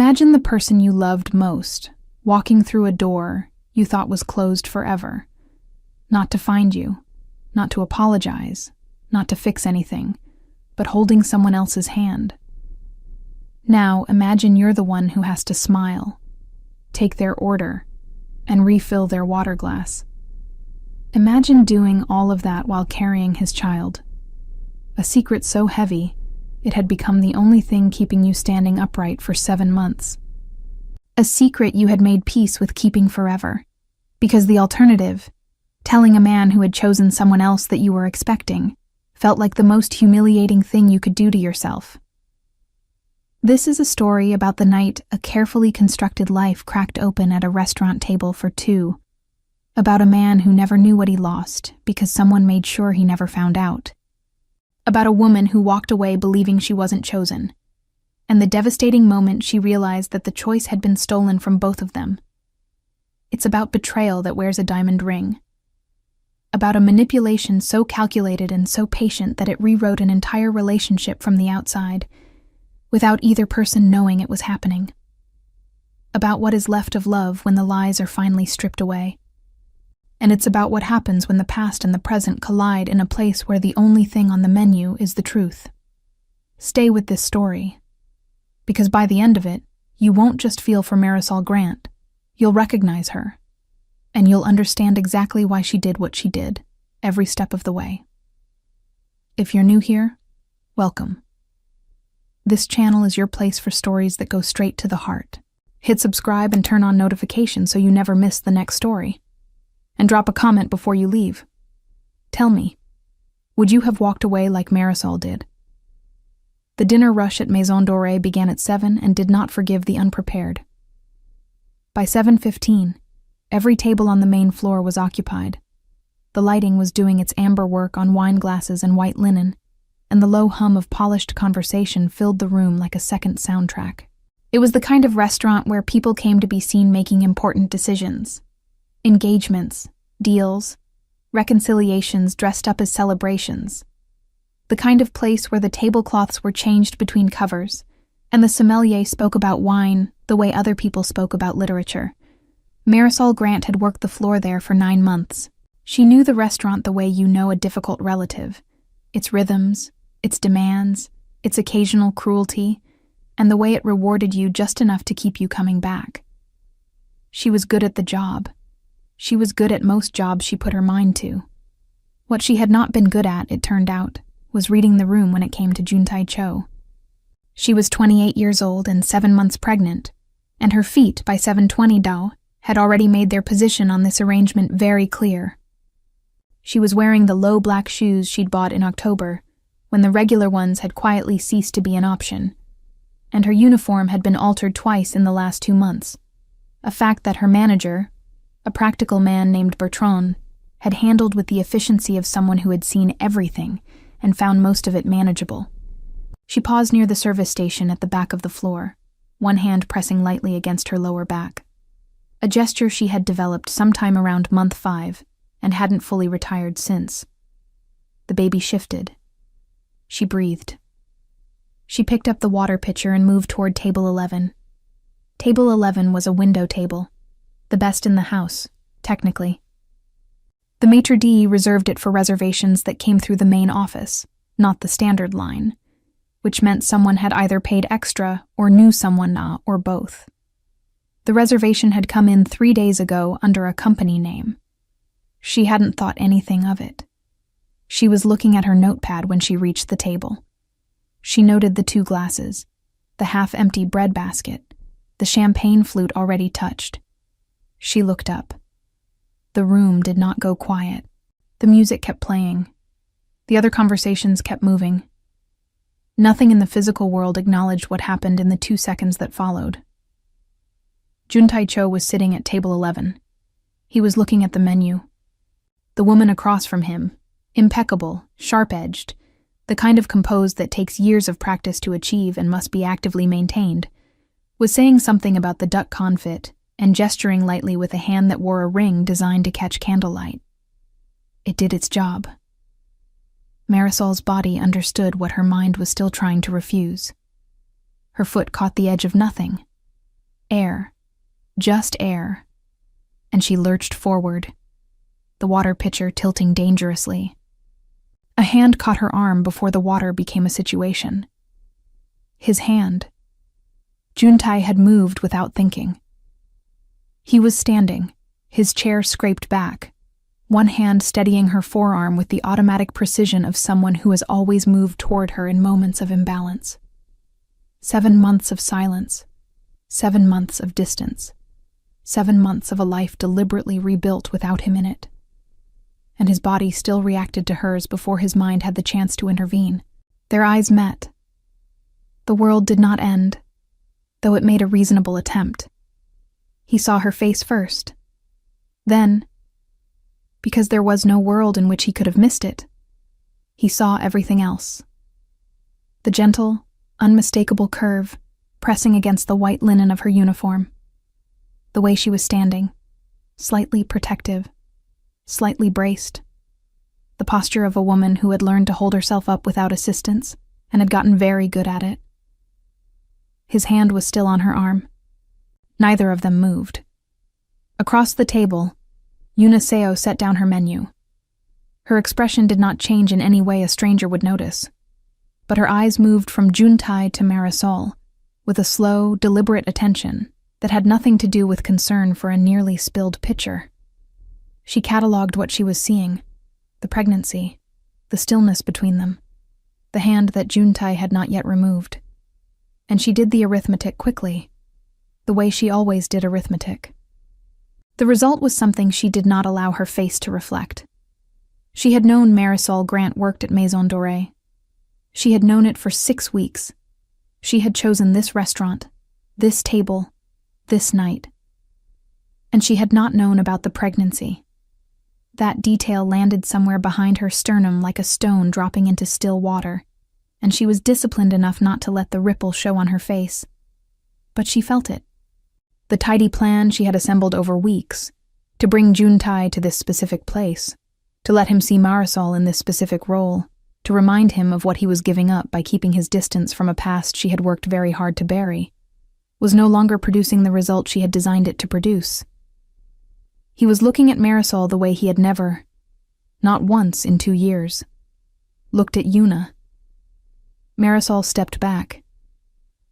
Imagine the person you loved most, walking through a door you thought was closed forever. Not to find you, not to apologize, not to fix anything, but holding someone else's hand. Now imagine you're the one who has to smile, take their order, and refill their water glass. Imagine doing all of that while carrying his child. A secret so heavy, it had become the only thing keeping you standing upright for 7 months. A secret you had made peace with keeping forever, because the alternative, telling a man who had chosen someone else that you were expecting, felt like the most humiliating thing you could do to yourself. This is a story about the night a carefully constructed life cracked open at a restaurant table for two, about a man who never knew what he lost because someone made sure he never found out, about a woman who walked away believing she wasn't chosen, and the devastating moment she realized that the choice had been stolen from both of them. It's about betrayal that wears a diamond ring, about a manipulation so calculated and so patient that it rewrote an entire relationship from the outside, without either person knowing it was happening. About what is left of love when the lies are finally stripped away. And it's about what happens when the past and the present collide in a place where the only thing on the menu is the truth. Stay with this story, because by the end of it, you won't just feel for Marisol Grant, you'll recognize her, and you'll understand exactly why she did what she did, every step of the way. If you're new here, welcome. This channel is your place for stories that go straight to the heart. Hit subscribe and turn on notifications so you never miss the next story. And drop a comment before you leave. Tell me, would you have walked away like Marisol did? The dinner rush at Maison Dorée began at 7 and did not forgive the unprepared. By 7:15, every table on the main floor was occupied. The lighting was doing its amber work on wine glasses and white linen, and the low hum of polished conversation filled the room like a second soundtrack. It was the kind of restaurant where people came to be seen making important decisions. Engagements, deals, reconciliations dressed up as celebrations. The kind of place where the tablecloths were changed between covers, and the sommelier spoke about wine the way other people spoke about literature. Marisol Grant had worked the floor there for 9 months. She knew the restaurant the way you know a difficult relative. Its rhythms, its demands, its occasional cruelty, and the way it rewarded you just enough to keep you coming back. She was good at the job. She was good at most jobs she put her mind to. What she had not been good at, it turned out, was reading the room when it came to Juntae Cho. She was 28 years old and 7 months pregnant, and her feet, by 7:20 Dao, had already made their position on this arrangement very clear. She was wearing the low black shoes she'd bought in October, when the regular ones had quietly ceased to be an option, and her uniform had been altered twice in the last 2 months, a fact that her manager, a practical man named Bertrand, had handled with the efficiency of someone who had seen everything and found most of it manageable. She paused near the service station at the back of the floor, one hand pressing lightly against her lower back, a gesture she had developed sometime around month 5 and hadn't fully retired since. The baby shifted. She breathed. She picked up the water pitcher and moved toward table 11. Table 11 was a window table, the best in the house, technically. The maitre d' reserved it for reservations that came through the main office, not the standard line, which meant someone had either paid extra or knew someone or both. The reservation had come in 3 days ago under a company name. She hadn't thought anything of it. She was looking at her notepad when she reached the table. She noted the 2 glasses, the half-empty bread basket, the champagne flute already touched. She looked up. The room did not go quiet. The music kept playing. The other conversations kept moving. Nothing in the physical world acknowledged what happened in the 2 seconds that followed. Juntae Cho was sitting at table 11. He was looking at the menu. The woman across from him, impeccable, sharp-edged, the kind of compose that takes years of practice to achieve and must be actively maintained, was saying something about the duck confit and gesturing lightly with a hand that wore a ring designed to catch candlelight. It did its job. Marisol's body understood what her mind was still trying to refuse. Her foot caught the edge of nothing, Air. Just air. And she lurched forward, the water pitcher tilting dangerously. A hand caught her arm before the water became a situation. His hand. Juntae had moved without thinking. He was standing, his chair scraped back, one hand steadying her forearm with the automatic precision of someone who has always moved toward her in moments of imbalance. 7 months of silence, 7 months of distance, 7 months of a life deliberately rebuilt without him in it. And his body still reacted to hers before his mind had the chance to intervene. Their eyes met. The world did not end, though it made a reasonable attempt. He saw her face first. Then, because there was no world in which he could have missed it, he saw everything else. The gentle, unmistakable curve pressing against the white linen of her uniform. The way she was standing, slightly protective, slightly braced. The posture of a woman who had learned to hold herself up without assistance and had gotten very good at it. His hand was still on her arm. Neither of them moved. Across the table, Yuniseo set down her menu. Her expression did not change in any way a stranger would notice, but her eyes moved from Juntae to Marisol with a slow, deliberate attention that had nothing to do with concern for a nearly spilled pitcher. She catalogued what she was seeing, the pregnancy, the stillness between them, the hand that Juntae had not yet removed. And she did the arithmetic quickly, the way she always did arithmetic. The result was something she did not allow her face to reflect. She had known Marisol Grant worked at Maison Dorée. She had known it for 6 weeks. She had chosen this restaurant, this table, this night. And she had not known about the pregnancy. That detail landed somewhere behind her sternum like a stone dropping into still water, and she was disciplined enough not to let the ripple show on her face. But she felt it. The tidy plan she had assembled over weeks, to bring Juntae to this specific place, to let him see Marisol in this specific role, to remind him of what he was giving up by keeping his distance from a past she had worked very hard to bury, was no longer producing the result she had designed it to produce. He was looking at Marisol the way he had never, not once in 2 years, looked at Yuna. Marisol stepped back.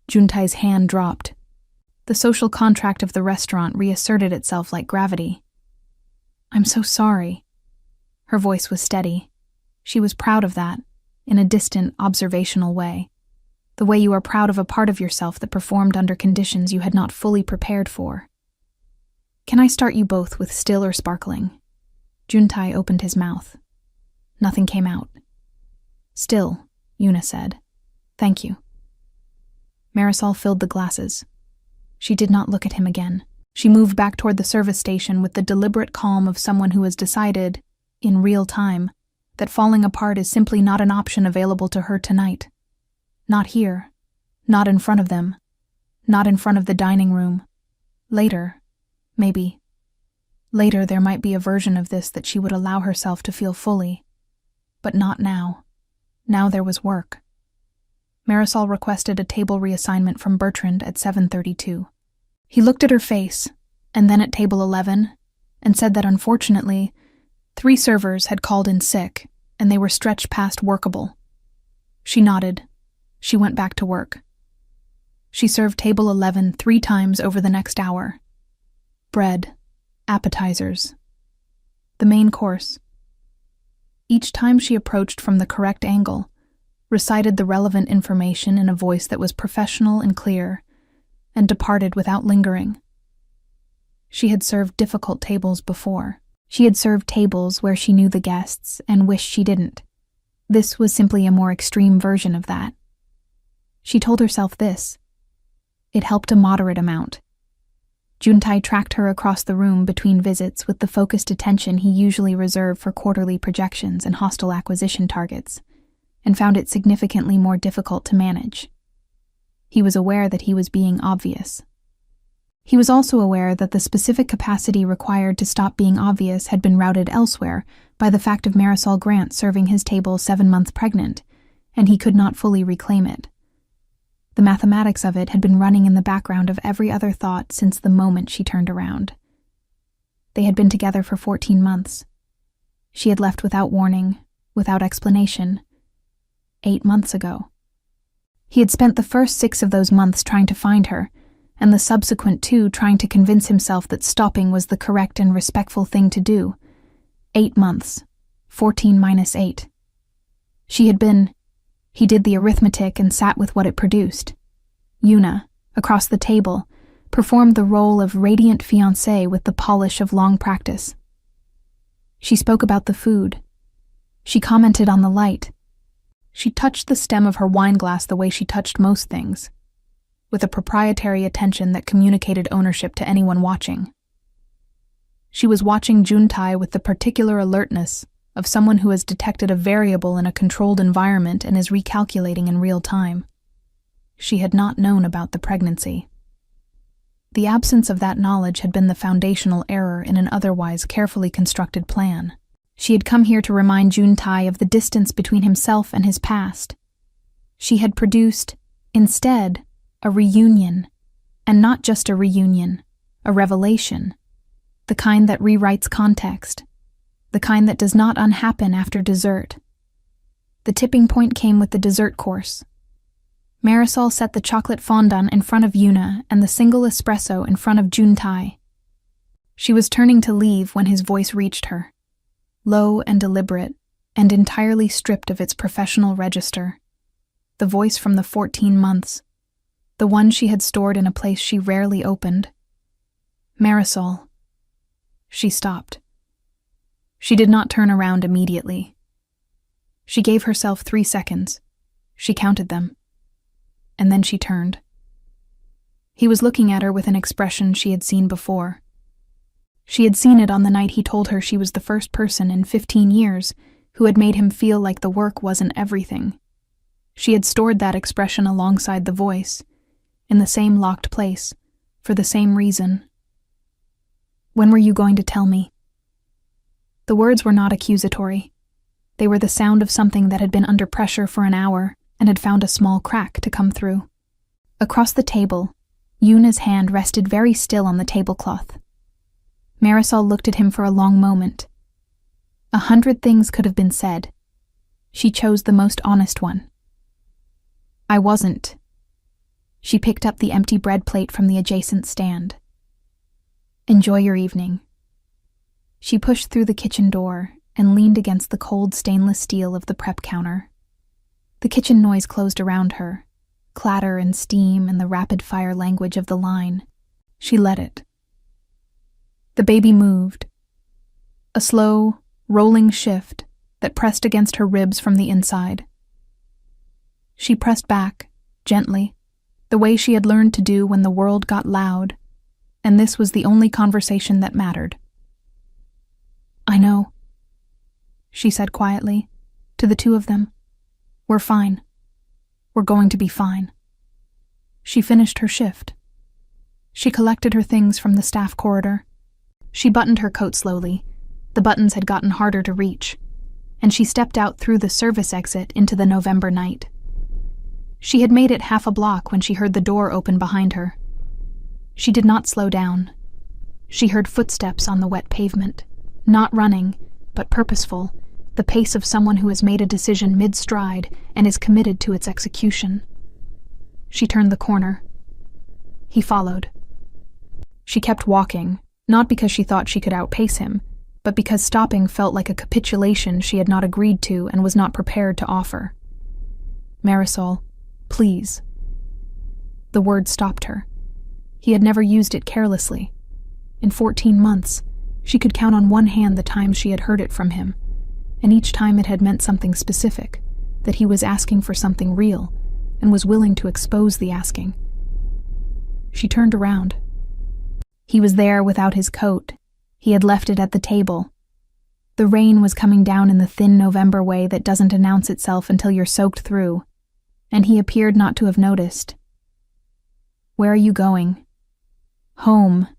Juntae's hand dropped. The social contract of the restaurant reasserted itself like gravity. "I'm so sorry." Her voice was steady. She was proud of that, in a distant, observational way. The way you are proud of a part of yourself that performed under conditions you had not fully prepared for. "Can I start you both with still or sparkling?" Juntae opened his mouth. Nothing came out. "Still," Yuna said. "Thank you." Marisol filled the glasses. She did not look at him again. She moved back toward the service station with the deliberate calm of someone who has decided, in real time, that falling apart is simply not an option available to her tonight. Not here. Not in front of them. Not in front of the dining room. Later, maybe. Later there might be a version of this that she would allow herself to feel fully. But not now. Now there was work. Marisol requested a table reassignment from Bertrand at 7:32. He looked at her face, and then at table 11, and said that unfortunately, 3 servers had called in sick, and they were stretched past workable. She nodded. She went back to work. She served table 11 3 times over the next hour. Bread, appetizers, the main course. Each time she approached from the correct angle, recited the relevant information in a voice that was professional and clear, and departed without lingering. She had served difficult tables before. She had served tables where she knew the guests and wished she didn't. This was simply a more extreme version of that. She told herself this. It helped a moderate amount. Juntae tracked her across the room between visits with the focused attention he usually reserved for quarterly projections and hostile acquisition targets, and found it significantly more difficult to manage. He was aware that he was being obvious. He was also aware that the specific capacity required to stop being obvious had been routed elsewhere by the fact of Marisol Grant serving his table 7 months pregnant, and he could not fully reclaim it. The mathematics of it had been running in the background of every other thought since the moment she turned around. They had been together for 14 months. She had left without warning, without explanation. 8 months ago. He had spent the first 6 of those months trying to find her, and the subsequent 2 trying to convince himself that stopping was the correct and respectful thing to do. 8 months. 14 minus 8. He did the arithmetic and sat with what it produced. Yuna, across the table, performed the role of radiant fiancée with the polish of long practice. She spoke about the food. She commented on the light. She touched the stem of her wine glass the way she touched most things, with a proprietary attention that communicated ownership to anyone watching. She was watching Juntae with the particular alertness of someone who has detected a variable in a controlled environment and is recalculating in real time. She had not known about the pregnancy. The absence of that knowledge had been the foundational error in an otherwise carefully constructed plan. She had come here to remind Juntae of the distance between himself and his past. She had produced, instead, a reunion, and not just a reunion, a revelation, the kind that rewrites context, the kind that does not unhappen after dessert. The tipping point came with the dessert course. Marisol set the chocolate fondant in front of Yuna and the single espresso in front of Juntae. She was turning to leave when his voice reached her, low and deliberate, and entirely stripped of its professional register. The voice from the 14 months, the one she had stored in a place she rarely opened. Marisol. She stopped. She did not turn around immediately. She gave herself 3 seconds. She counted them. And then she turned. He was looking at her with an expression she had seen before. She had seen it on the night he told her she was the first person in 15 years who had made him feel like the work wasn't everything. She had stored that expression alongside the voice, in the same locked place, for the same reason. When were you going to tell me? The words were not accusatory. They were the sound of something that had been under pressure for an hour and had found a small crack to come through. Across the table, Yuna's hand rested very still on the tablecloth. Marisol looked at him for a long moment. 100 things could have been said. She chose the most honest one. I wasn't. She picked up the empty bread plate from the adjacent stand. Enjoy your evening. She pushed through the kitchen door and leaned against the cold stainless steel of the prep counter. The kitchen noise closed around her, clatter and steam and the rapid-fire language of the line. She let it. The baby moved. A slow, rolling shift that pressed against her ribs from the inside. She pressed back, gently, the way she had learned to do when the world got loud, and this was the only conversation that mattered. I know, she said quietly, to the 2 of them. We're fine. We're going to be fine. She finished her shift. She collected her things from the staff corridor. She buttoned her coat slowly. The buttons had gotten harder to reach, and she stepped out through the service exit into the November night. She had made it half a block when she heard the door open behind her. She did not slow down. She heard footsteps on the wet pavement. Not running, but purposeful, the pace of someone who has made a decision mid-stride and is committed to its execution. She turned the corner. He followed. She kept walking, not because she thought she could outpace him, but because stopping felt like a capitulation she had not agreed to and was not prepared to offer. Marisol, please. The word stopped her. He had never used it carelessly. In 14 months, she could count on one hand the times she had heard it from him, and each time it had meant something specific, that he was asking for something real, and was willing to expose the asking. She turned around. He was there without his coat. He had left it at the table. The rain was coming down in the thin November way that doesn't announce itself until you're soaked through, and he appeared not to have noticed. Where are you going? Home.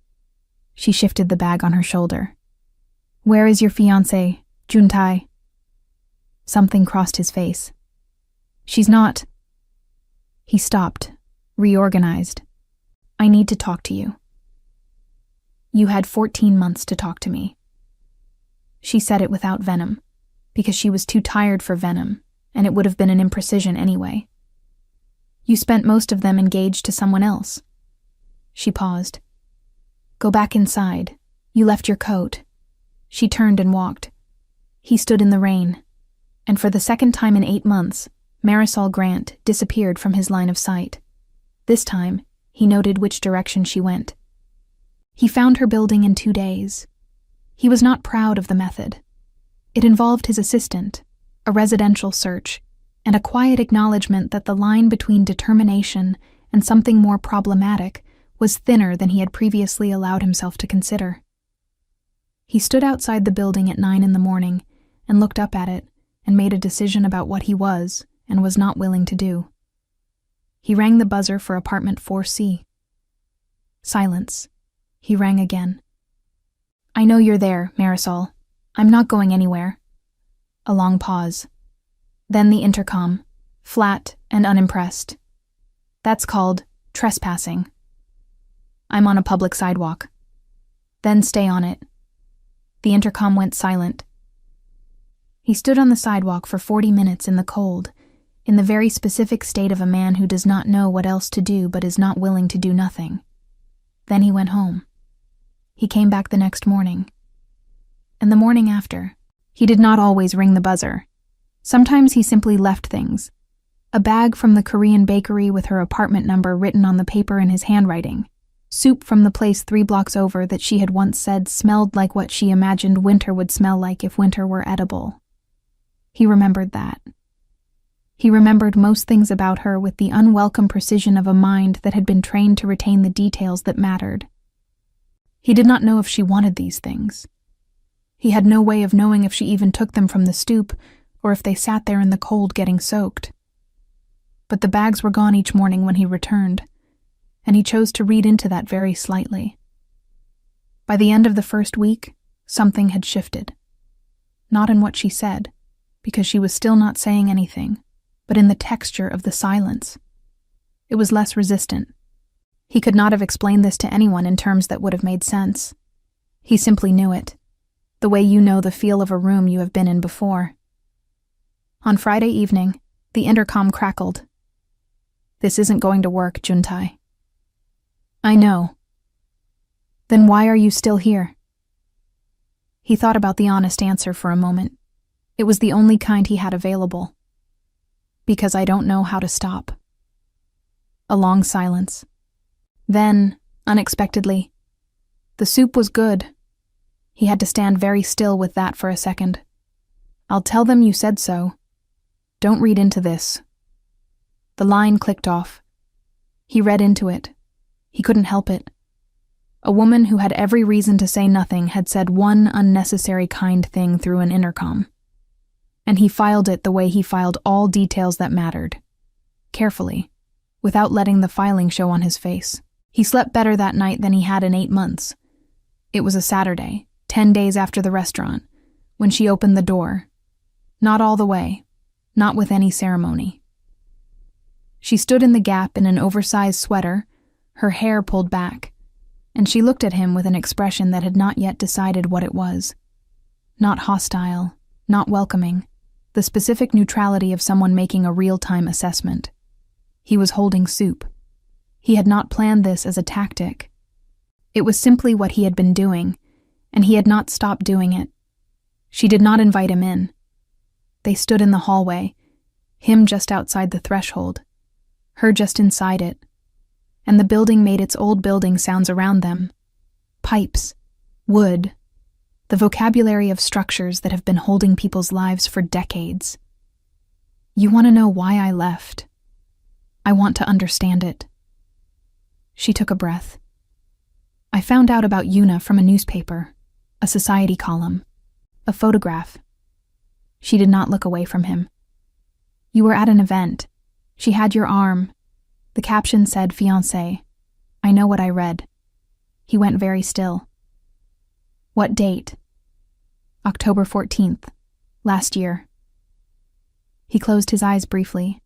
She shifted the bag on her shoulder. Where is your fiancé, Juntae? Something crossed his face. She's not. He stopped, reorganized. I need to talk to you. You had 14 months to talk to me. She said it without venom, because she was too tired for venom, and it would have been an imprecision anyway. You spent most of them engaged to someone else. She paused. Go back inside. You left your coat. She turned and walked. He stood in the rain, and for the second time in 8 months, Marisol Grant disappeared from his line of sight. This time, he noted which direction she went. He found her building in 2 days. He was not proud of the method. It involved his assistant, a residential search, and a quiet acknowledgement that the line between determination and something more problematic was thinner than he had previously allowed himself to consider. He stood outside the building at 9 a.m. and looked up at it and made a decision about what he was and was not willing to do. He rang the buzzer for apartment 4C. Silence. He rang again. I know you're there, Marisol. I'm not going anywhere. A long pause. Then the intercom, flat and unimpressed. That's called trespassing. I'm on a public sidewalk. Then stay on it. The intercom went silent. He stood on the sidewalk for 40 minutes in the cold, in the very specific state of a man who does not know what else to do but is not willing to do nothing. Then he went home. He came back the next morning. And the morning after. He did not always ring the buzzer. Sometimes he simply left things. A bag from the Korean bakery with her apartment number written on the paper in his handwriting. Soup from the place 3 blocks over that she had once said smelled like what she imagined winter would smell like if winter were edible. He remembered that. He remembered most things about her with the unwelcome precision of a mind that had been trained to retain the details that mattered. He did not know if she wanted these things. He had no way of knowing if she even took them from the stoop or if they sat there in the cold getting soaked. But the bags were gone each morning when he returned, and he chose to read into that very slightly. By the end of the first week, something had shifted. Not in what she said, because she was still not saying anything, but in the texture of the silence. It was less resistant. He could not have explained this to anyone in terms that would have made sense. He simply knew it, the way you know the feel of a room you have been in before. On Friday evening, the intercom crackled. This isn't going to work, Juntae. I know. Then why are you still here? He thought about the honest answer for a moment. It was the only kind he had available. Because I don't know how to stop. A long silence. Then, unexpectedly, the soup was good. He had to stand very still with that for a second. I'll tell them you said so. Don't read into this. The line clicked off. He read into it. He couldn't help it. A woman who had every reason to say nothing had said one unnecessary kind thing through an intercom. And he filed it the way he filed all details that mattered. Carefully, without letting the filing show on his face. He slept better that night than he had in 8 months. It was a Saturday, 10 days after the restaurant, when she opened the door. Not all the way, not with any ceremony. She stood in the gap in an oversized sweater, her hair pulled back, and she looked at him with an expression that had not yet decided what it was. Not hostile, not welcoming, the specific neutrality of someone making a real-time assessment. He was holding soup. He had not planned this as a tactic. It was simply what he had been doing, and he had not stopped doing it. She did not invite him in. They stood in the hallway, him just outside the threshold, her just inside it, and the building made its old building sounds around them. Pipes, wood, the vocabulary of structures that have been holding people's lives for decades. You want to know why I left? I want to understand it. She took a breath. I found out about Yuna from a newspaper, a society column, a photograph. She did not look away from him. You were at an event. She had your arm. The caption said Fiancée. I know what I read. He went very still. What date? October 14th, last year. He closed his eyes briefly.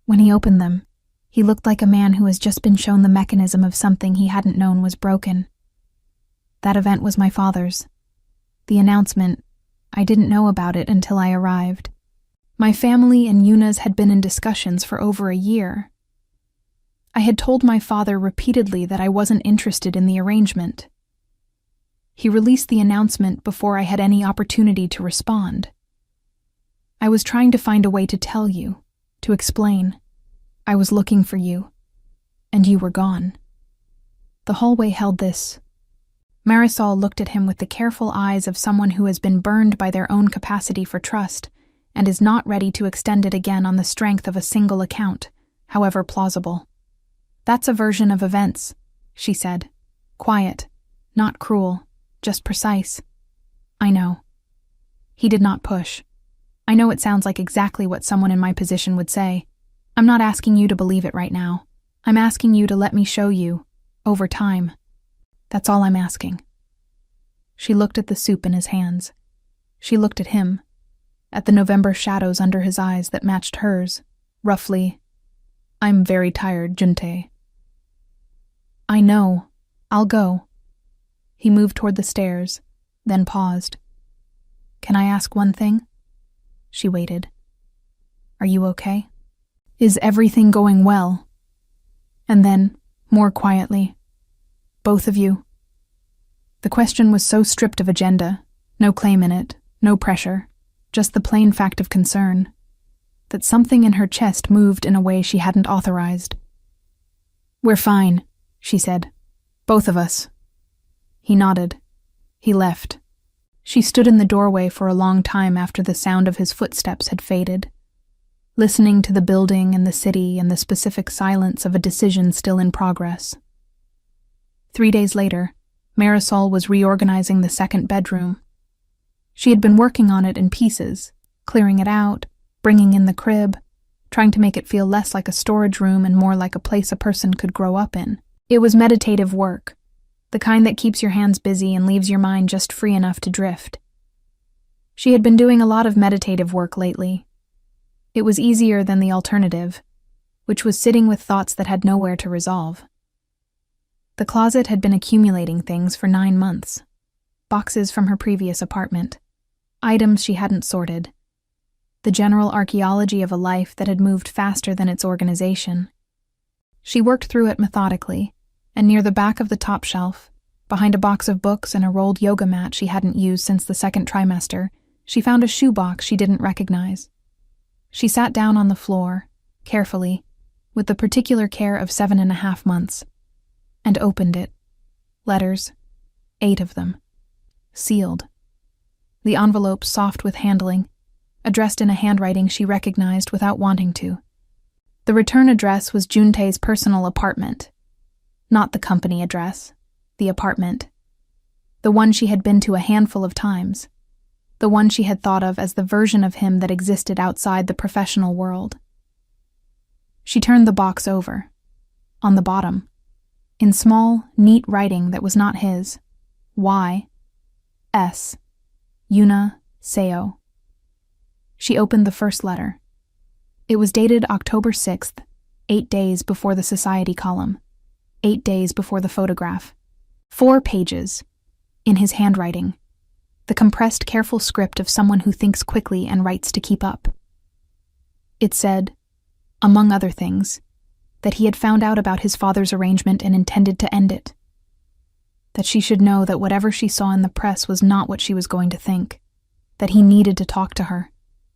When he opened them, He looked like a man who has just been shown the mechanism of something he hadn't known was broken. That event was my father's. The announcement, I didn't know about it until I arrived. My family and Yuna's had been in discussions for over a year. I had told my father repeatedly that I wasn't interested in the arrangement. He released the announcement before I had any opportunity to respond. I was trying to find a way to tell you, to explain. I was looking for you, and you were gone. The hallway held this. Marisol looked at him with the careful eyes of someone who has been burned by their own capacity for trust and is not ready to extend it again on the strength of a single account, however plausible. That's a version of events, she said. Quiet, not cruel, just precise. I know. He did not push. I know it sounds like exactly what someone in my position would say. I'm not asking you to believe it right now. I'm asking you to let me show you, over time. That's all I'm asking. She looked at the soup in his hands. She looked at him, at the November shadows under his eyes that matched hers, roughly. I'm very tired, Juntae. I know. I'll go. He moved toward the stairs, then paused. Can I ask one thing? She waited. Are you okay? Is everything going well? And then, more quietly, both of you. The question was so stripped of agenda, no claim in it, no pressure, just the plain fact of concern, that something in her chest moved in a way she hadn't authorized. We're fine, she said. Both of us. He nodded. He left. She stood in the doorway for a long time after the sound of his footsteps had faded, listening to the building and the city and the specific silence of a decision still in progress. 3 days later, Marisol was reorganizing the second bedroom. She had been working on it in pieces, clearing it out, bringing in the crib, trying to make it feel less like a storage room and more like a place a person could grow up in. It was meditative work, the kind that keeps your hands busy and leaves your mind just free enough to drift. She had been doing a lot of meditative work lately. It was easier than the alternative, which was sitting with thoughts that had nowhere to resolve. The closet had been accumulating things for 9 months. Boxes from her previous apartment, items she hadn't sorted, the general archaeology of a life that had moved faster than its organization. She worked through it methodically, and near the back of the top shelf, behind a box of books and a rolled yoga mat she hadn't used since the second trimester, she found a shoebox she didn't recognize. She sat down on the floor, carefully, with the particular care of 7.5 months, and opened it. Letters, 8 of them. Sealed. The envelope soft with handling, addressed in a handwriting she recognized without wanting to. The return address was Juntae's personal apartment. Not the company address, the apartment. The one she had been to a handful of times. The one she had thought of as the version of him that existed outside the professional world. She turned the box over. On the bottom, in small, neat writing that was not his, Y. S. Yuna Seo. She opened the first letter. It was dated October 6th, 8 days before the society column, 8 days before the photograph. 4 pages, in his handwriting, the compressed, careful script of someone who thinks quickly and writes to keep up. It said, among other things, that he had found out about his father's arrangement and intended to end it. That she should know that whatever she saw in the press was not what she was going to think. That he needed to talk to her.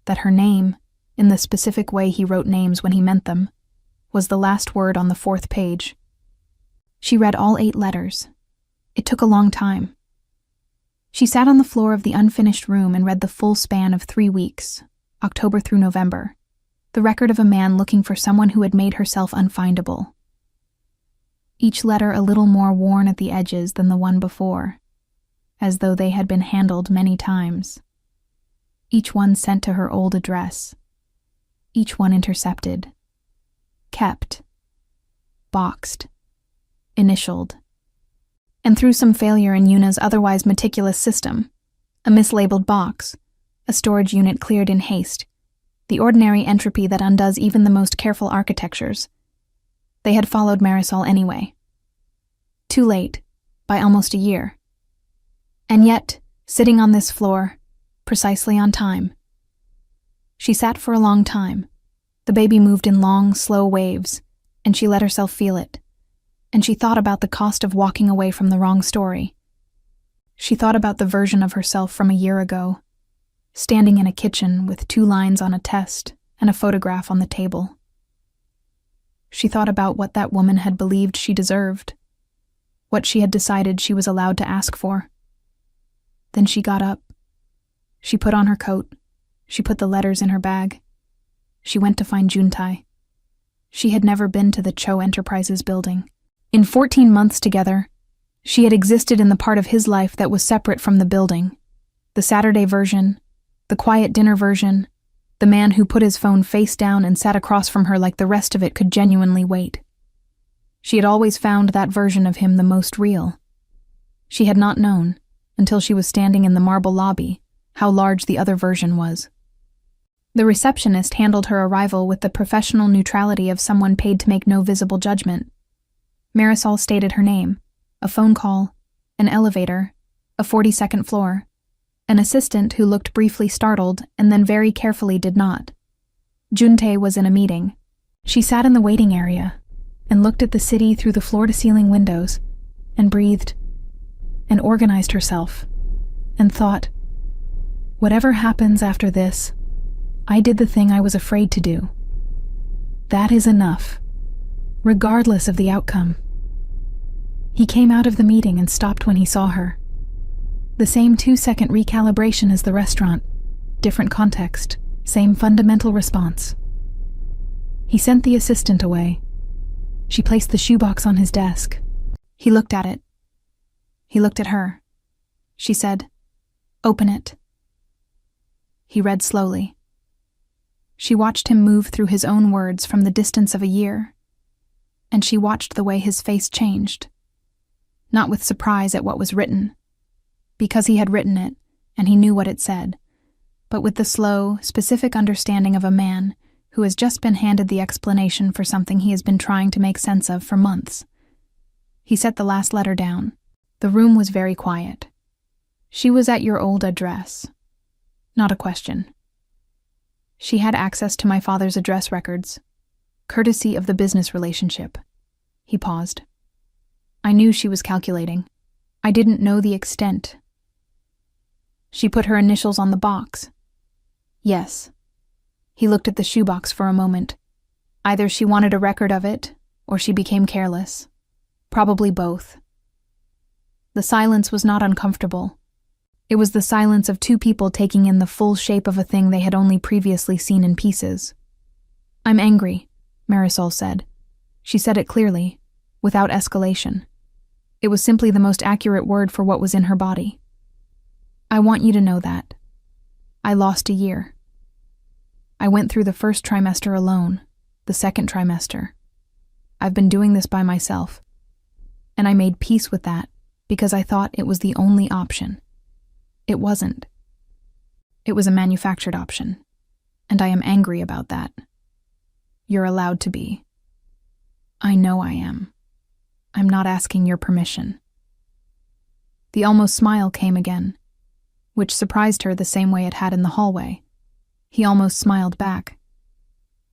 That her name, in the specific way he wrote names when he meant them, was the last word on the 4th page. She read all 8 letters. It took a long time. She sat on the floor of the unfinished room and read the full span of 3 weeks, October through November, the record of a man looking for someone who had made herself unfindable. Each letter a little more worn at the edges than the one before, as though they had been handled many times. Each one sent to her old address. Each one intercepted. Kept. Boxed. Initialed. And through some failure in Yuna's otherwise meticulous system, a mislabeled box, a storage unit cleared in haste, the ordinary entropy that undoes even the most careful architectures, They had followed Marisol anyway. Too late, by almost a year. And yet, sitting on this floor, precisely on time. She sat for a long time. The baby moved in long, slow waves, and she let herself feel it. And she thought about the cost of walking away from the wrong story. She thought about the version of herself from a year ago, standing in a kitchen with 2 lines on a test and a photograph on the table. She thought about what that woman had believed she deserved, what she had decided she was allowed to ask for. Then she got up. She put on her coat. She put the letters in her bag. She went to find Juntae. She had never been to the Cho Enterprises building. In 14 months together, she had existed in the part of his life that was separate from the building. The Saturday version, the quiet dinner version, the man who put his phone face down and sat across from her like the rest of it could genuinely wait. She had always found that version of him the most real. She had not known, until she was standing in the marble lobby, how large the other version was. The receptionist handled her arrival with the professional neutrality of someone paid to make no visible judgment. Marisol stated her name, a phone call, an elevator, a 42nd floor, an assistant who looked briefly startled and then very carefully did not. Juntae was in a meeting. She sat in the waiting area and looked at the city through the floor-to-ceiling windows and breathed and organized herself and thought, whatever happens after this, I did the thing I was afraid to do. That is enough, regardless of the outcome. He came out of the meeting and stopped when he saw her. The same 2-second recalibration as the restaurant, different context, same fundamental response. He sent the assistant away. She placed the shoebox on his desk. He looked at it. He looked at her. She said, "Open it." He read slowly. She watched him move through his own words from the distance of a year, and she watched the way his face changed. Not with surprise at what was written, because he had written it and he knew what it said, but with the slow, specific understanding of a man who has just been handed the explanation for something he has been trying to make sense of for months. He set the last letter down. The room was very quiet. She was at your old address. Not a question. She had access to my father's address records, courtesy of the business relationship. He paused. I knew she was calculating. I didn't know the extent. She put her initials on the box. Yes. He looked at the shoebox for a moment. Either she wanted a record of it, or she became careless. Probably both. The silence was not uncomfortable. It was the silence of 2 people taking in the full shape of a thing they had only previously seen in pieces. I'm angry, Marisol said. She said it clearly, without escalation. It was simply the most accurate word for what was in her body. I want you to know that. I lost a year. I went through the first trimester alone, the second trimester. I've been doing this by myself. And I made peace with that because I thought it was the only option. It wasn't. It was a manufactured option, and I am angry about that. You're allowed to be. I know I am. I'm not asking your permission. The almost smile came again, which surprised her the same way it had in the hallway. He almost smiled back.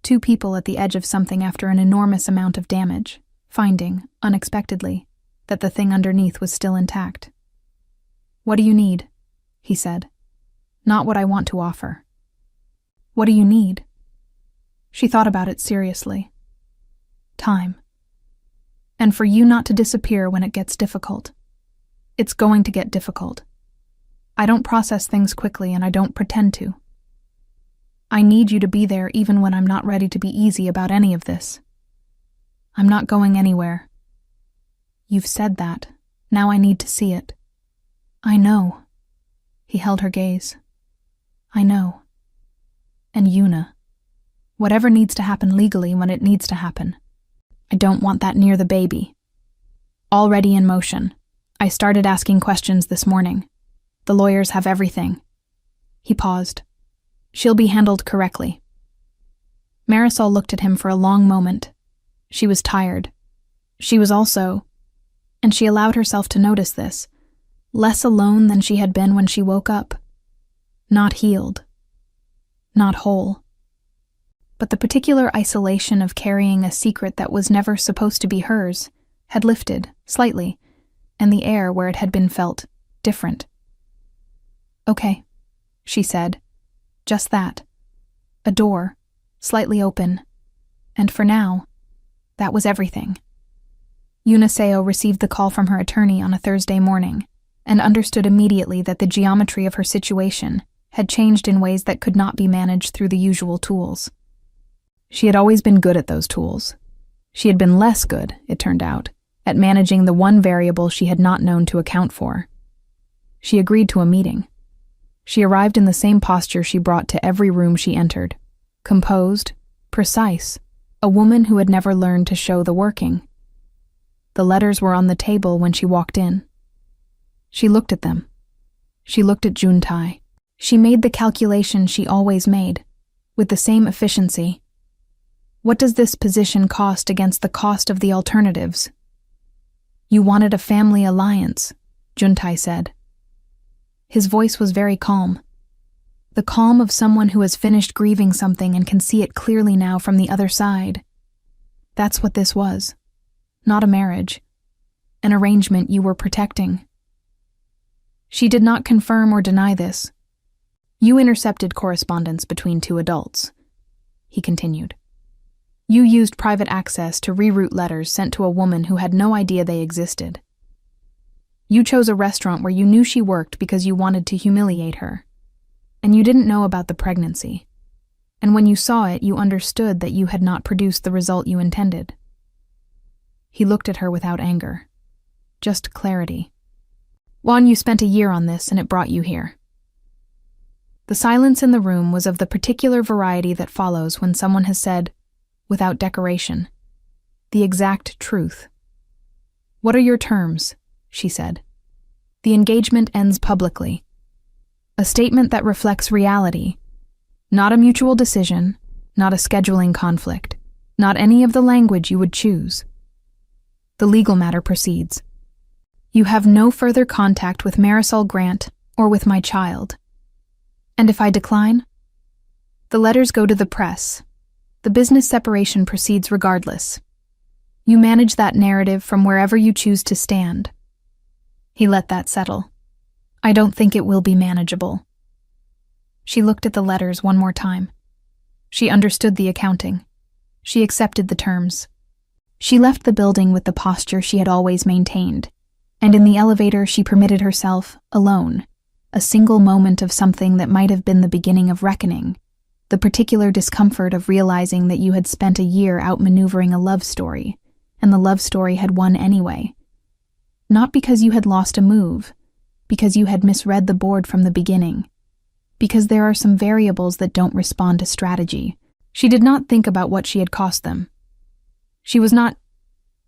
2 people at the edge of something after an enormous amount of damage, finding, unexpectedly, that the thing underneath was still intact. What do you need? He said. Not what I want to offer. What do you need? She thought about it seriously. Time. And for you not to disappear when it gets difficult. It's going to get difficult. I don't process things quickly and I don't pretend to. I need you to be there even when I'm not ready to be easy about any of this. I'm not going anywhere. You've said that. Now I need to see it. I know. He held her gaze. I know. And Yuna. Whatever needs to happen legally when it needs to happen. I don't want that near the baby. Already in motion. I started asking questions this morning. The lawyers have everything. He paused. She'll be handled correctly. Marisol looked at him for a long moment. She was tired. She was also, and she allowed herself to notice this, less alone than she had been when she woke up. Not healed. Not whole. But the particular isolation of carrying a secret that was never supposed to be hers had lifted, slightly, and the air where it had been felt different. "Okay," she said. Just that. A door, slightly open. And for now, that was everything. Eunice received the call from her attorney on a Thursday morning and understood immediately that the geometry of her situation had changed in ways that could not be managed through the usual tools. She had always been good at those tools. She had been less good, it turned out, at managing the one variable she had not known to account for. She agreed to a meeting. She arrived in the same posture she brought to every room she entered. Composed, precise, a woman who had never learned to show the working. The letters were on the table when she walked in. She looked at them. She looked at Juntai. She made the calculation she always made, with the same efficiency. What does this position cost against the cost of the alternatives? You wanted a family alliance, Juntai said. His voice was very calm. The calm of someone who has finished grieving something and can see it clearly now from the other side. That's what this was. Not a marriage. An arrangement you were protecting. She did not confirm or deny this. You intercepted correspondence between two adults, he continued. You used private access to reroute letters sent to a woman who had no idea they existed. You chose a restaurant where you knew she worked because you wanted to humiliate her. And you didn't know about the pregnancy. And when you saw it, you understood that you had not produced the result you intended. He looked at her without anger. Just clarity. Juan, you spent a year on this and it brought you here. The silence in the room was of the particular variety that follows when someone has said, without decoration, the exact truth. What are your terms? She said. The engagement ends publicly. A statement that reflects reality, not a mutual decision, not a scheduling conflict, not any of the language you would choose. The legal matter proceeds. You have no further contact with Marisol Grant or with my child. And if I decline? The letters go to the press. The business separation proceeds regardless. You manage that narrative from wherever you choose to stand. He let that settle. I don't think it will be manageable. She looked at the letters one more time. She understood the accounting. She accepted the terms. She left the building with the posture she had always maintained, and in the elevator she permitted herself, alone, a single moment of something that might have been the beginning of reckoning, the particular discomfort of realizing that you had spent a year outmaneuvering a love story, and the love story had won anyway. Not because you had lost a move, because you had misread the board from the beginning, because there are some variables that don't respond to strategy. She did not think about what she had cost them. She was not,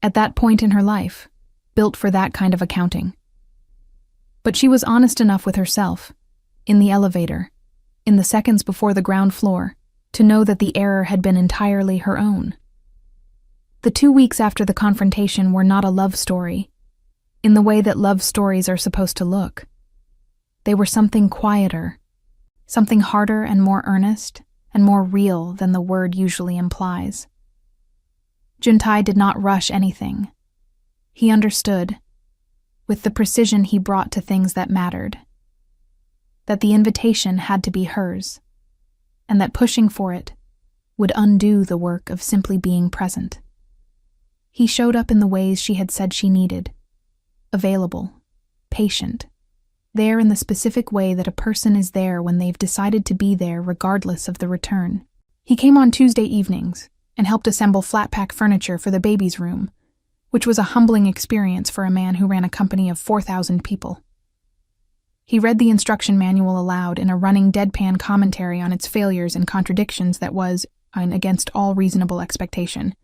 at that point in her life, built for that kind of accounting. But she was honest enough with herself, in the elevator, in the seconds before the ground floor, to know that the error had been entirely her own. The 2 weeks after the confrontation were not a love story, in the way that love stories are supposed to look. They were something quieter, something harder and more earnest and more real than the word usually implies. Juntai did not rush anything. He understood, with the precision he brought to things that mattered, that the invitation had to be hers, and that pushing for it would undo the work of simply being present. He showed up in the ways she had said she needed, available, patient, there in the specific way that a person is there when they've decided to be there regardless of the return. He came on Tuesday evenings and helped assemble flat-pack furniture for the baby's room, which was a humbling experience for a man who ran a company of 4,000 people. He read the instruction manual aloud in a running deadpan commentary on its failures and contradictions that was, against all reasonable expectation,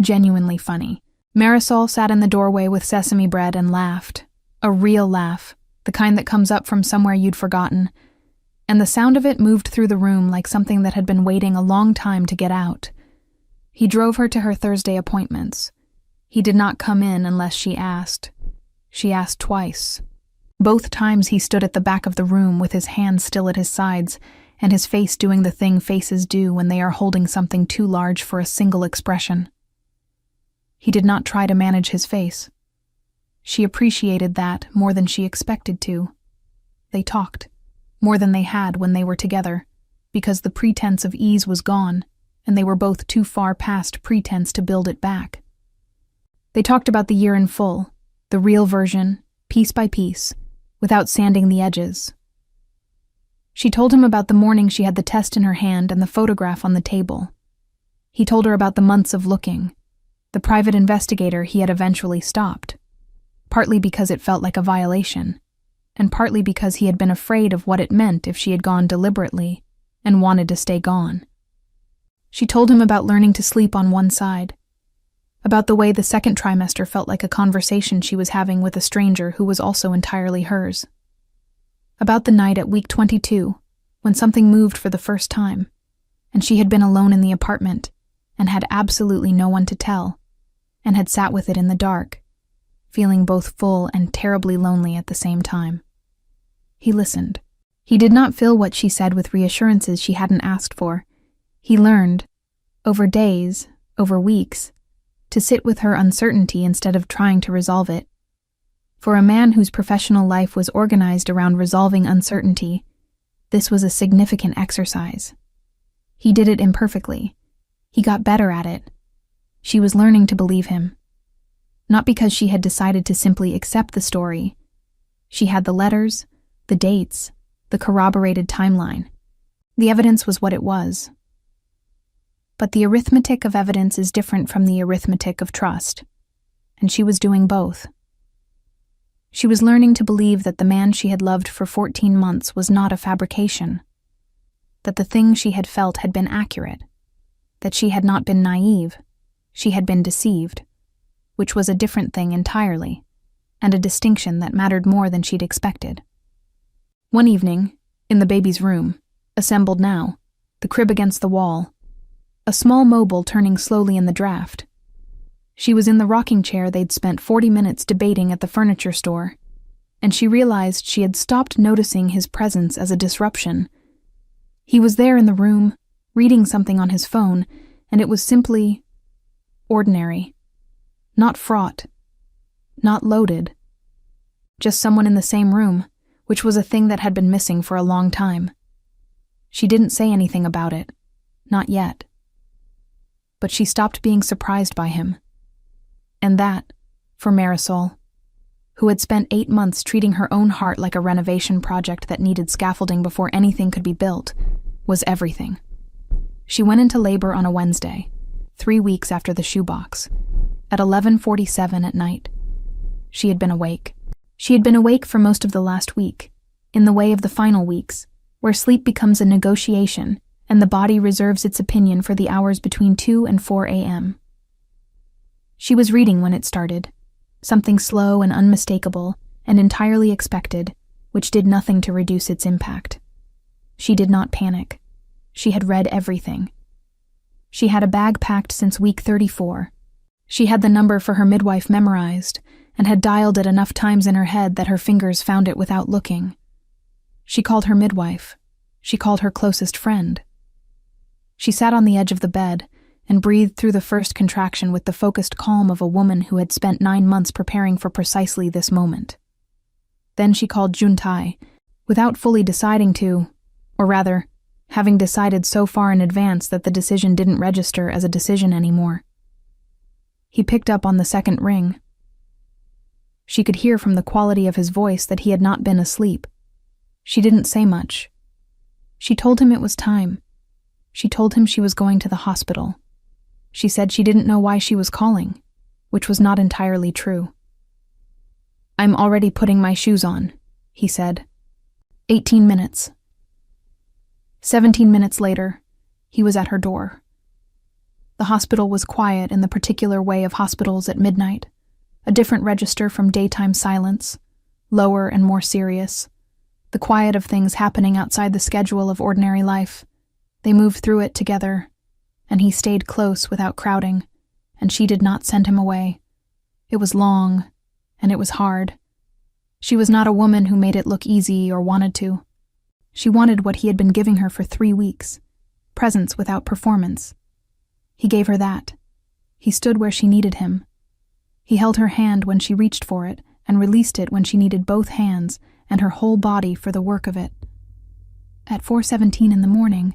genuinely funny. Marisol sat in the doorway with sesame bread and laughed, a real laugh, the kind that comes up from somewhere you'd forgotten, and the sound of it moved through the room like something that had been waiting a long time to get out. He drove her to her Thursday appointments. He did not come in unless she asked. She asked twice. Both times he stood at the back of the room with his hands still at his sides and his face doing the thing faces do when they are holding something too large for a single expression. He did not try to manage his face. She appreciated that more than she expected to. They talked, more than they had when they were together, because the pretense of ease was gone, and they were both too far past pretense to build it back. They talked about the year in full, the real version, piece by piece, without sanding the edges. She told him about the morning she had the test in her hand and the photograph on the table. He told her about the months of looking, the private investigator he had eventually stopped, partly because it felt like a violation, and partly because he had been afraid of what it meant if she had gone deliberately and wanted to stay gone. She told him about learning to sleep on one side, about the way the second trimester felt like a conversation she was having with a stranger who was also entirely hers, about the night at week 22 when something moved for the first time, and she had been alone in the apartment and had absolutely no one to tell, and had sat with it in the dark, feeling both full and terribly lonely at the same time. He listened. He did not fill what she said with reassurances she hadn't asked for. He learned, over days, over weeks, to sit with her uncertainty instead of trying to resolve it. For a man whose professional life was organized around resolving uncertainty, this was a significant exercise. He did it imperfectly. He got better at it. She was learning to believe him. Not because she had decided to simply accept the story. She had the letters, the dates, the corroborated timeline. The evidence was what it was. But the arithmetic of evidence is different from the arithmetic of trust, and she was doing both. She was learning to believe that the man she had loved for 14 months was not a fabrication, that the things she had felt had been accurate, that she had not been naive, she had been deceived, which was a different thing entirely, and a distinction that mattered more than she'd expected. One evening, in the baby's room, assembled now, the crib against the wall, a small mobile turning slowly in the draft. She was in the rocking chair they'd spent 40 minutes debating at the furniture store, and she realized she had stopped noticing his presence as a disruption. He was there in the room, reading something on his phone, and it was simply ordinary, not fraught, not loaded, just someone in the same room, which was a thing that had been missing for a long time. She didn't say anything about it, not yet. But she stopped being surprised by him. And that, for Marisol, who had spent 8 months treating her own heart like a renovation project that needed scaffolding before anything could be built, was everything. She went into labor on a Wednesday, 3 weeks after the shoebox, at 11:47 at night. She had been awake. She had been awake for most of the last week, in the way of the final weeks, where sleep becomes a negotiation and the body reserves its opinion for the hours between 2 and 4 a.m. She was reading when it started, something slow and unmistakable and entirely expected, which did nothing to reduce its impact. She did not panic. She had read everything. She had a bag packed since week 34. She had the number for her midwife memorized and had dialed it enough times in her head that her fingers found it without looking. She called her midwife. She called her closest friend. She sat on the edge of the bed and breathed through the first contraction with the focused calm of a woman who had spent 9 months preparing for precisely this moment. Then she called Juntai, without fully deciding to, or rather, having decided so far in advance that the decision didn't register as a decision anymore. He picked up on the second ring. She could hear from the quality of his voice that he had not been asleep. She didn't say much. She told him it was time. She told him she was going to the hospital. She said she didn't know why she was calling, which was not entirely true. "I'm already putting my shoes on," he said. 18 minutes. 17 minutes later, he was at her door. The hospital was quiet in the particular way of hospitals at midnight, a different register from daytime silence, lower and more serious, the quiet of things happening outside the schedule of ordinary life. They moved through it together, and he stayed close without crowding, and she did not send him away. It was long, and it was hard. She was not a woman who made it look easy or wanted to. She wanted what he had been giving her for 3 weeks, presence without performance. He gave her that. He stood where she needed him. He held her hand when she reached for it and released it when she needed both hands and her whole body for the work of it. At 4:17 in the morning,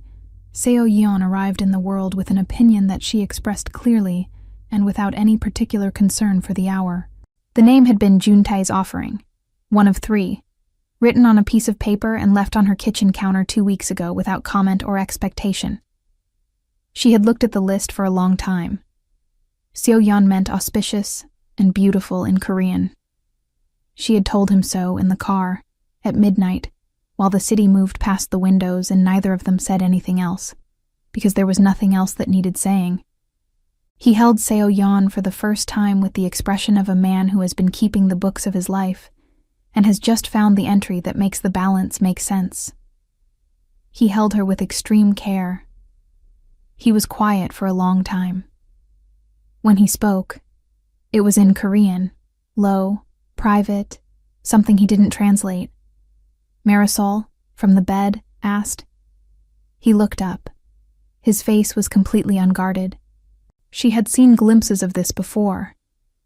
Seo Yeon arrived in the world with an opinion that she expressed clearly and without any particular concern for the hour. The name had been Juntai's offering, one of 3, written on a piece of paper and left on her kitchen counter 2 weeks ago without comment or expectation. She had looked at the list for a long time. Seoyeon meant auspicious and beautiful in Korean. She had told him so in the car, at midnight, while the city moved past the windows and neither of them said anything else, because there was nothing else that needed saying. He held Seoyeon for the first time with the expression of a man who has been keeping the books of his life and has just found the entry that makes the balance make sense. He held her with extreme care. He was quiet for a long time. When he spoke, it was in Korean, low, private, something he didn't translate. Marisol, from the bed, asked. He looked up. His face was completely unguarded. She had seen glimpses of this before,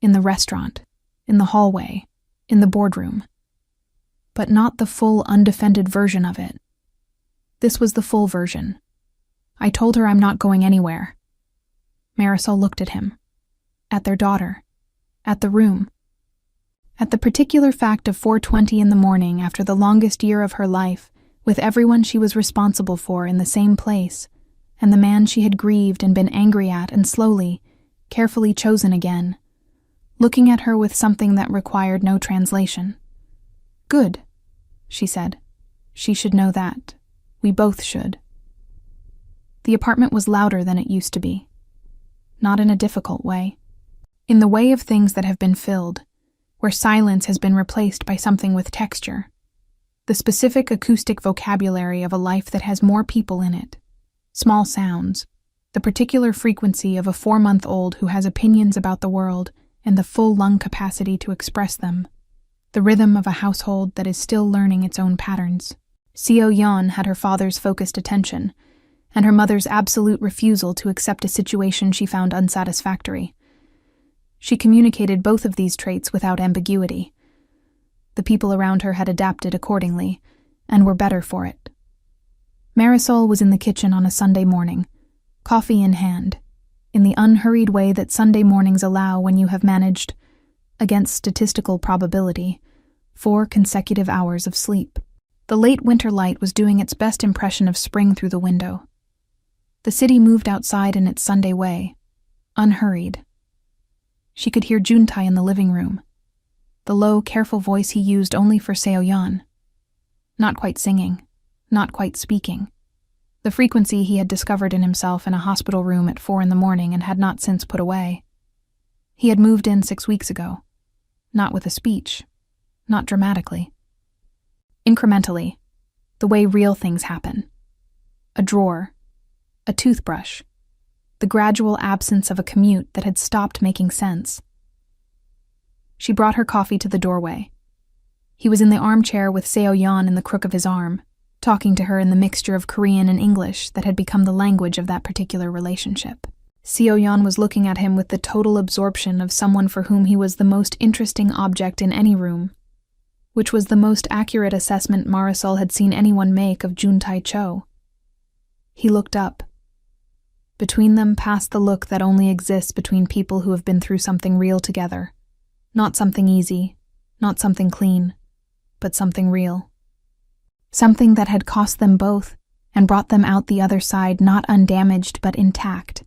in the restaurant, in the hallway, in the boardroom. But not the full, undefended version of it. This was the full version. I told her I'm not going anywhere. Marisol looked at him, at their daughter, at the room, at the particular fact of 4:20 in the morning after the longest year of her life, with everyone she was responsible for in the same place, and the man she had grieved and been angry at and slowly, carefully chosen again, looking at her with something that required no translation. Good, she said. She should know that. We both should. The apartment was louder than it used to be. Not in a difficult way. In the way of things that have been filled, where silence has been replaced by something with texture. The specific acoustic vocabulary of a life that has more people in it. Small sounds. The particular frequency of a 4-month-old who has opinions about the world and the full lung capacity to express them. The rhythm of a household that is still learning its own patterns. Seo-yeon had her father's focused attention, and her mother's absolute refusal to accept a situation she found unsatisfactory. She communicated both of these traits without ambiguity. The people around her had adapted accordingly, and were better for it. Marisol was in the kitchen on a Sunday morning, coffee in hand, in the unhurried way that Sunday mornings allow when you have managed, against statistical probability, 4 consecutive hours of sleep. The late winter light was doing its best impression of spring through the window. The city moved outside in its Sunday way, unhurried. She could hear Juntai in the living room, the low, careful voice he used only for Seo-yeon. Not quite singing, not quite speaking. The frequency he had discovered in himself in a hospital room at 4 in the morning and had not since put away. He had moved in 6 weeks ago, not with a speech, not dramatically. Incrementally, the way real things happen. A drawer, a toothbrush, the gradual absence of a commute that had stopped making sense. She brought her coffee to the doorway. He was in the armchair with Seo-yeon in the crook of his arm, talking to her in the mixture of Korean and English that had become the language of that particular relationship. Seo-yeon was looking at him with the total absorption of someone for whom he was the most interesting object in any room, which was the most accurate assessment Marisol had seen anyone make of Juntai Cho. He looked up. Between them passed the look that only exists between people who have been through something real together. Not something easy, not something clean, but something real. Something that had cost them both and brought them out the other side not undamaged but intact.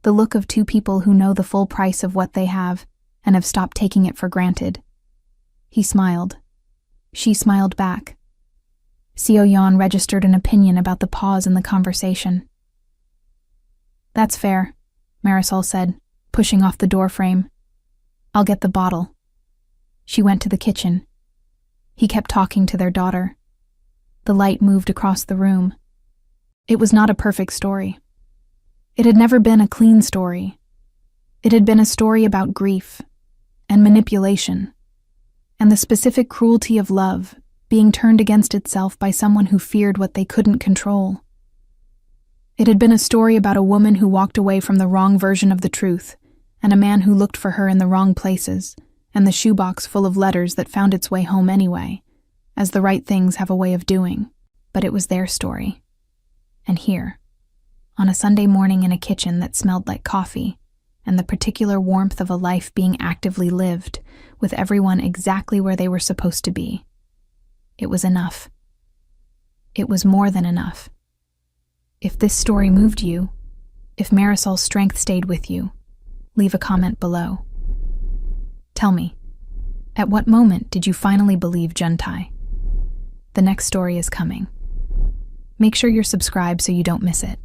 The look of 2 people who know the full price of what they have and have stopped taking it for granted. He smiled. She smiled back. Seo-yeon registered an opinion about the pause in the conversation. That's fair, Marisol said, pushing off the door frame. I'll get the bottle. She went to the kitchen. He kept talking to their daughter. The light moved across the room. It was not a perfect story. It had never been a clean story. It had been a story about grief and manipulation, and the specific cruelty of love being turned against itself by someone who feared what they couldn't control. It had been a story about a woman who walked away from the wrong version of the truth, and a man who looked for her in the wrong places, and the shoebox full of letters that found its way home anyway, as the right things have a way of doing. But it was their story. And here, on a Sunday morning in a kitchen that smelled like coffee, and the particular warmth of a life being actively lived, with everyone exactly where they were supposed to be, it was enough. It was more than enough. If this story moved you, if Marisol's strength stayed with you, leave a comment below. Tell me, at what moment did you finally believe Juntai? The next story is coming. Make sure you're subscribed so you don't miss it.